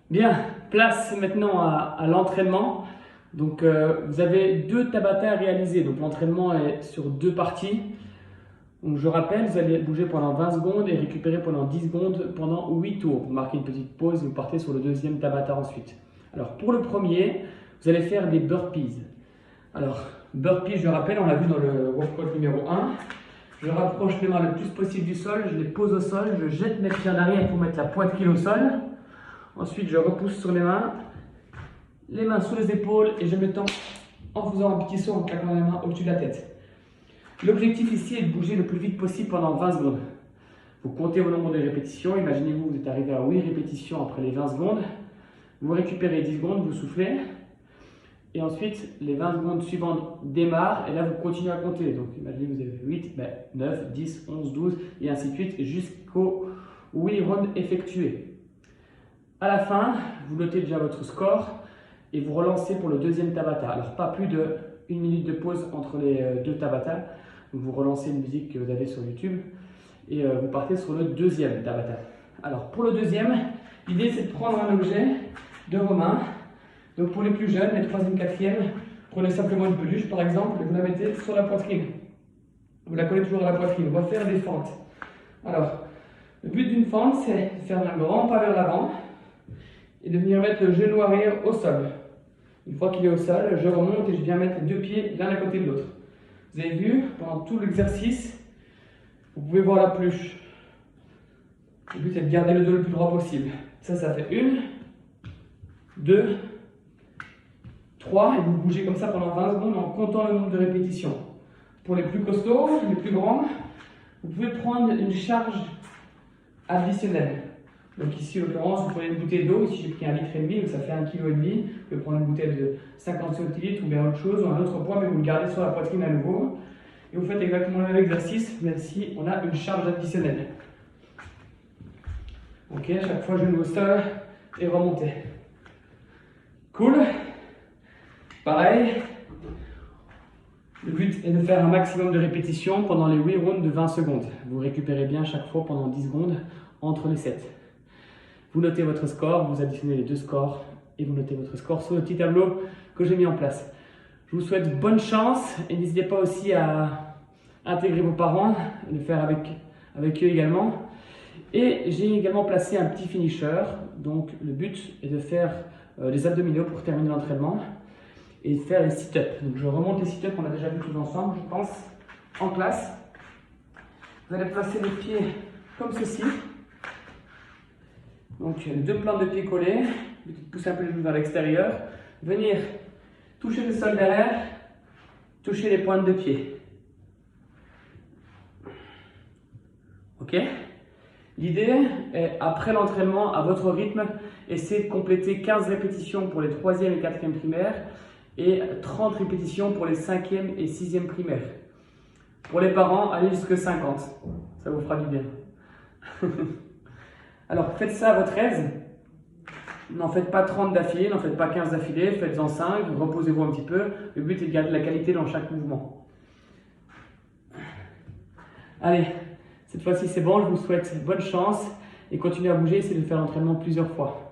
Bien, place maintenant à l'entraînement. Donc, vous avez 2 Tabata à réaliser. Donc, l'entraînement est sur 2 parties. Donc, je rappelle, vous allez bouger pendant 20 secondes et récupérer pendant 10 secondes pendant 8 tours. Vous marquez une petite pause et vous partez sur le deuxième Tabata ensuite. Alors, pour le premier, vous allez faire des burpees. Alors, burpees, je rappelle, on l'a vu dans le workout numéro 1. Je rapproche les mains le plus possible du sol, je les pose au sol, je jette mes pieds en arrière pour mettre la poitrine au sol. Ensuite, je repousse sur les mains sous les épaules et je me tends en faisant un petit saut en claquant les mains au-dessus de la tête. L'objectif ici est de bouger le plus vite possible pendant 20 secondes. Vous comptez au nombre de répétitions. Imaginez-vous, vous êtes arrivé à 8 répétitions après les 20 secondes. Vous récupérez 10 secondes, vous soufflez. Et ensuite, les 20 secondes suivantes démarrent et là, vous continuez à compter. Donc, imaginez, vous avez 8, 9, 10, 11, 12 et ainsi de suite jusqu'aux 8 rounds effectués. À la fin, vous notez déjà votre score et vous relancez pour le deuxième Tabata. Alors, pas plus de 1 minute de pause entre les 2 Tabata. Donc, vous relancez une musique que vous avez sur YouTube et vous partez sur le deuxième Tabata. Alors, pour le deuxième, l'idée c'est de prendre un objet de vos mains. Donc, pour les plus jeunes, les 3e, 4e, prenez simplement une peluche par exemple et vous la mettez sur la poitrine. Vous la collez toujours à la poitrine. On va faire des fentes. Alors, le but d'une fente, c'est de faire un grand pas vers l'avant et de venir mettre le genou arrière au sol. Une fois qu'il est au sol, je remonte et je viens mettre les 2 pieds l'un à côté de l'autre. Vous avez vu, pendant tout l'exercice, vous pouvez voir la peluche. Le but est de garder le dos le plus droit possible. Ça fait 1, 2, 3, et vous bougez comme ça pendant 20 secondes en comptant le nombre de répétitions. Pour les plus costauds, les plus grands, vous pouvez prendre une charge additionnelle. Donc ici, en l'occurrence, vous prenez une bouteille d'eau. Ici, j'ai pris 1,5 litre, donc ça fait 1,5 kg. Vous pouvez prendre une bouteille de 50 centilitres ou bien autre chose, ou un autre poids, mais vous le gardez sur la poitrine à nouveau. Et vous faites exactement le même exercice, même si on a une charge additionnelle. Ok, à chaque fois, genou au sol et remontez. Cool. Pareil. Le but est de faire un maximum de répétitions pendant les 8 rounds de 20 secondes. Vous récupérez bien chaque fois pendant 10 secondes entre les 7. Vous notez votre score, vous additionnez les 2 scores et vous notez votre score sur le petit tableau que j'ai mis en place. Je vous souhaite bonne chance et n'hésitez pas aussi à intégrer vos parents et le faire avec eux également. Et j'ai également placé un petit finisher. Donc le but est de faire les abdominaux pour terminer l'entraînement et de faire les sit-ups. Donc je remonte les sit-ups, on a déjà vu tous ensemble, je pense, en classe. Vous allez placer les pieds comme ceci. Donc 2 plantes de pieds collées, pousser un peu les genoux vers l'extérieur, venir toucher le sol derrière, toucher les pointes de pied. Ok? L'idée est, après l'entraînement, à votre rythme, essayez de compléter 15 répétitions pour les 3e et 4e primaires et 30 répétitions pour les 5e et 6e primaires. Pour les parents, allez jusqu'à 50. Ça vous fera du bien. Alors, faites ça à votre aise. N'en faites pas 30 d'affilée, n'en faites pas 15 d'affilée, faites-en 5, reposez-vous un petit peu. Le but est de garder la qualité dans chaque mouvement. Allez, cette fois-ci c'est bon, je vous souhaite bonne chance et continuez à bouger, essayez de faire l'entraînement plusieurs fois.